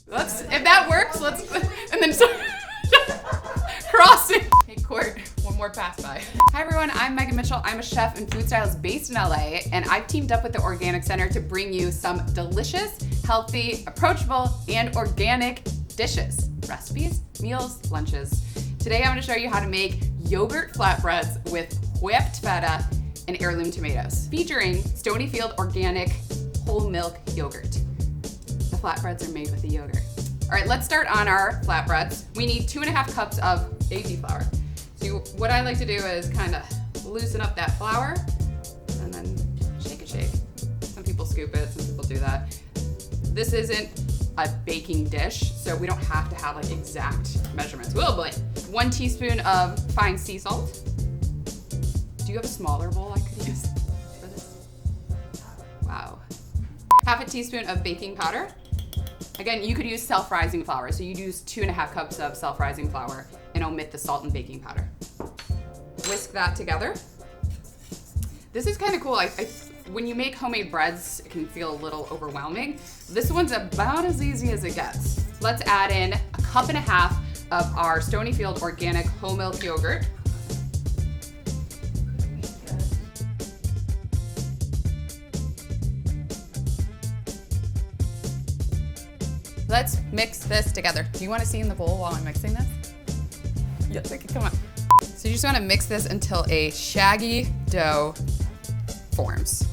If that works, and then crossing. Hey, Court, one more pass by. Hi everyone, I'm Megan Mitchell. I'm a chef and food stylist based in LA, and I've teamed up with the Organic Center to bring you some delicious, healthy, approachable, and organic dishes, recipes, meals, lunches. Today I'm gonna show you how to make yogurt flatbreads with whipped feta and heirloom tomatoes, featuring Stonyfield organic whole milk yogurt. The flatbreads are made with the yogurt. All right, let's start on our flatbreads. We need 2.5 cups of baby flour. So what I like to do is kind of loosen up that flour and then shake. Some people scoop it, some people do that. This isn't a baking dish, so we don't have to have like exact measurements. Oh boy. 1 teaspoon of fine sea salt. Do you have a smaller bowl I could use for this? Wow. 1/2 teaspoon of baking powder. Again, you could use self-rising flour, so you'd use 2.5 cups of self-rising flour and omit the salt and baking powder. Whisk that together. This is kind of cool. When you make homemade breads, it can feel a little overwhelming. This one's about as easy as it gets. Let's add in 1.5 cups of our Stonyfield organic whole milk yogurt. Let's mix this together. Do you want to see in the bowl while I'm mixing this? Yes, okay, come on. So you just want to mix this until a shaggy dough forms.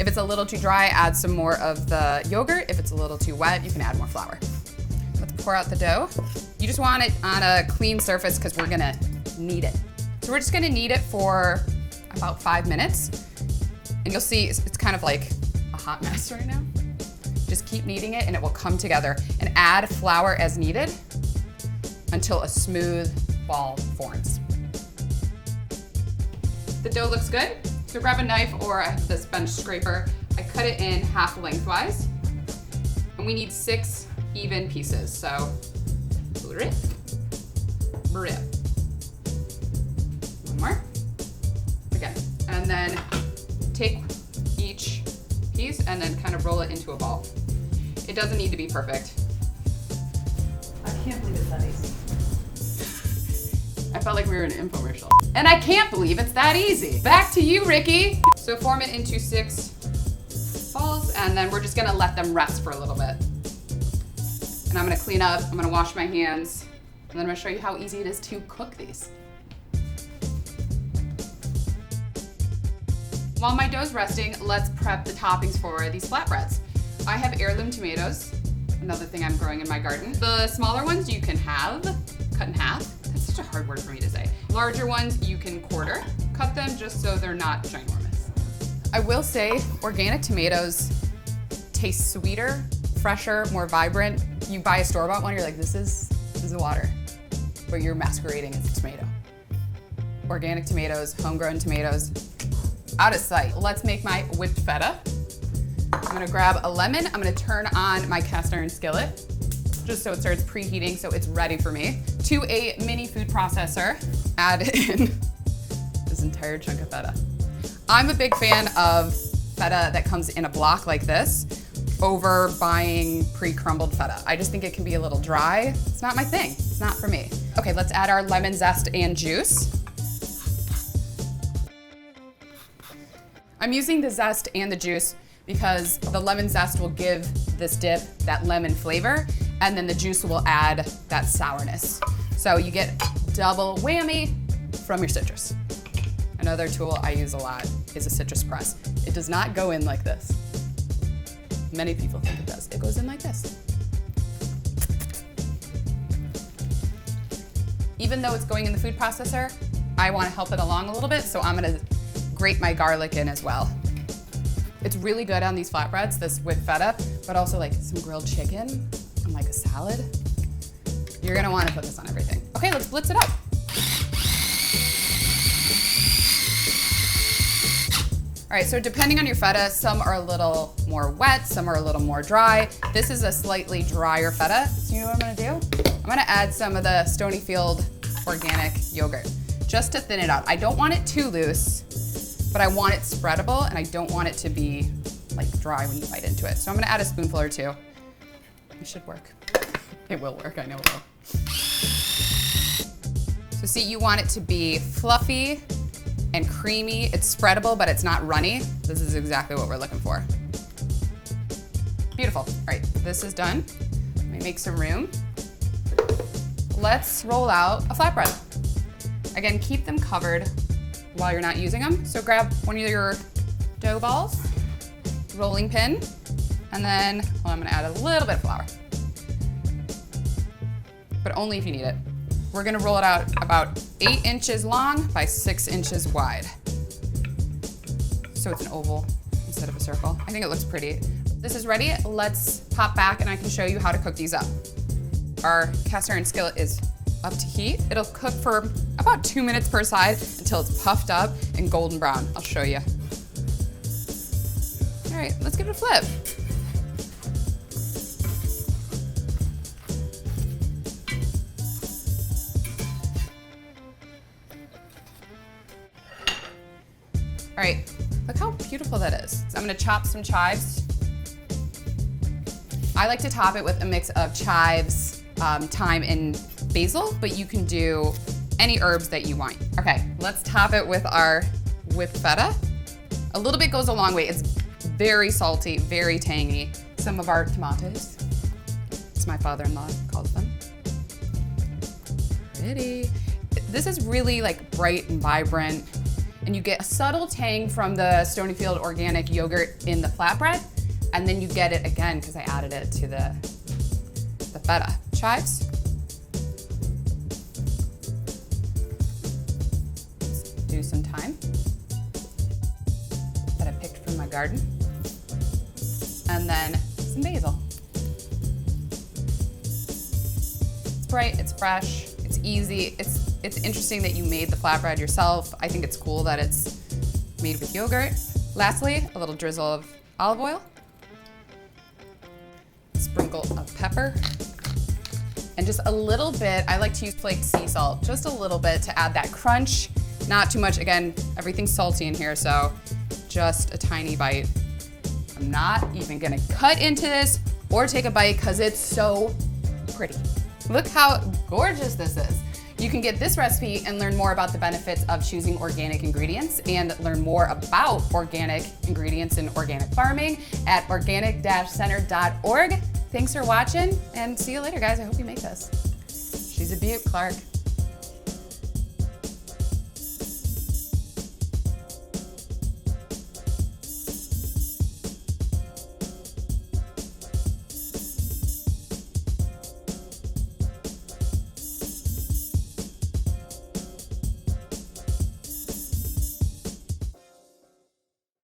If it's a little too dry, add some more of the yogurt. If it's a little too wet, you can add more flour. Let's pour out the dough. You just want it on a clean surface because we're gonna knead it. So we're just gonna knead it for about 5 minutes. And you'll see it's kind of like a hot mess right now. Just keep kneading it and it will come together, and add flour as needed until a smooth ball forms. The dough looks good, so grab a knife, or I have this bench scraper. I cut it in half lengthwise, and we need 6 even pieces. So, one more, again, and then take each piece and then kind of roll it into a ball. It doesn't need to be perfect. I can't believe it's that easy. I felt like we were in an infomercial. And I can't believe it's that easy. Back to you, Ricky. So form it into 6 balls, and then we're just gonna let them rest for a little bit. And I'm gonna clean up, I'm gonna wash my hands, and then I'm gonna show you how easy it is to cook these. While my dough's resting, let's prep the toppings for these flatbreads. I have heirloom tomatoes, another thing I'm growing in my garden. The smaller ones you can cut in half. That's such a hard word for me to say. Larger ones you can quarter. Cut them just so they're not ginormous. I will say organic tomatoes taste sweeter, fresher, more vibrant. You buy a store-bought one, you're like, this is water, but you're masquerading as a tomato. Organic tomatoes, homegrown tomatoes, out of sight. Let's make my whipped feta. I'm gonna grab a lemon. I'm gonna turn on my cast iron skillet just so it starts preheating, so it's ready for me. To a mini food processor, add in this entire chunk of feta. I'm a big fan of feta that comes in a block like this over buying pre-crumbled feta. I just think it can be a little dry. It's not my thing, it's not for me. Okay, let's add our lemon zest and juice. I'm using the zest and the juice because the lemon zest will give this dip that lemon flavor, and then the juice will add that sourness. So you get double whammy from your citrus. Another tool I use a lot is a citrus press. It does not go in like this. Many people think it does. It goes in like this. Even though it's going in the food processor, I want to help it along a little bit, so I'm gonna grate my garlic in as well. It's really good on these flatbreads, this with feta, but also like some grilled chicken and like a salad. You're gonna wanna put this on everything. Okay, let's blitz it up. All right, so depending on your feta, some are a little more wet, some are a little more dry. This is a slightly drier feta. So you know what I'm gonna do? I'm gonna add some of the Stonyfield organic yogurt just to thin it out. I don't want it too loose, but I want it spreadable, and I don't want it to be like dry when you bite into it. So I'm gonna add a spoonful or 2. It should work. It will work, I know it will. So see, you want it to be fluffy and creamy. It's spreadable, but it's not runny. This is exactly what we're looking for. Beautiful. All right, this is done. Let me make some room. Let's roll out a flatbread. Again, keep them covered while you're not using them. So grab one of your dough balls, rolling pin, and then, well, I'm gonna add a little bit of flour, but only if you need it. We're gonna roll it out about 8 inches long by 6 inches wide. So it's an oval instead of a circle. I think it looks pretty. This is ready. Let's pop back and I can show you how to cook these up. Our cast iron skillet is up to heat. It'll cook for about 2 minutes per side until it's puffed up and golden brown. I'll show you. All right, let's give it a flip. All right, look how beautiful that is. So I'm gonna chop some chives. I like to top it with a mix of chives, thyme, and basil, but you can do any herbs that you want. Okay, let's top it with feta. A little bit goes a long way. It's very salty, very tangy. Some of our tomatoes, as my father-in-law calls them. Pretty. This is really like bright and vibrant, and you get a subtle tang from the Stonyfield organic yogurt in the flatbread, and then you get it again because I added it to the feta. Chives. Let's do some thyme that I picked from my garden. And then some basil. It's bright, it's fresh, it's easy. It's interesting that you made the flatbread yourself. I think it's cool that it's made with yogurt. Lastly, a little drizzle of olive oil. Sprinkle of pepper. And just a little bit, I like to use flaked sea salt, just a little bit to add that crunch. Not too much, again, everything's salty in here, so just a tiny bite. I'm not even gonna cut into this or take a bite because it's so pretty. Look how gorgeous this is. You can get this recipe and learn more about the benefits of choosing organic ingredients and learn more about organic ingredients and organic farming at organic-center.org. Thanks for watching and see you later, guys. I hope you make this. She's a beaut, Clark.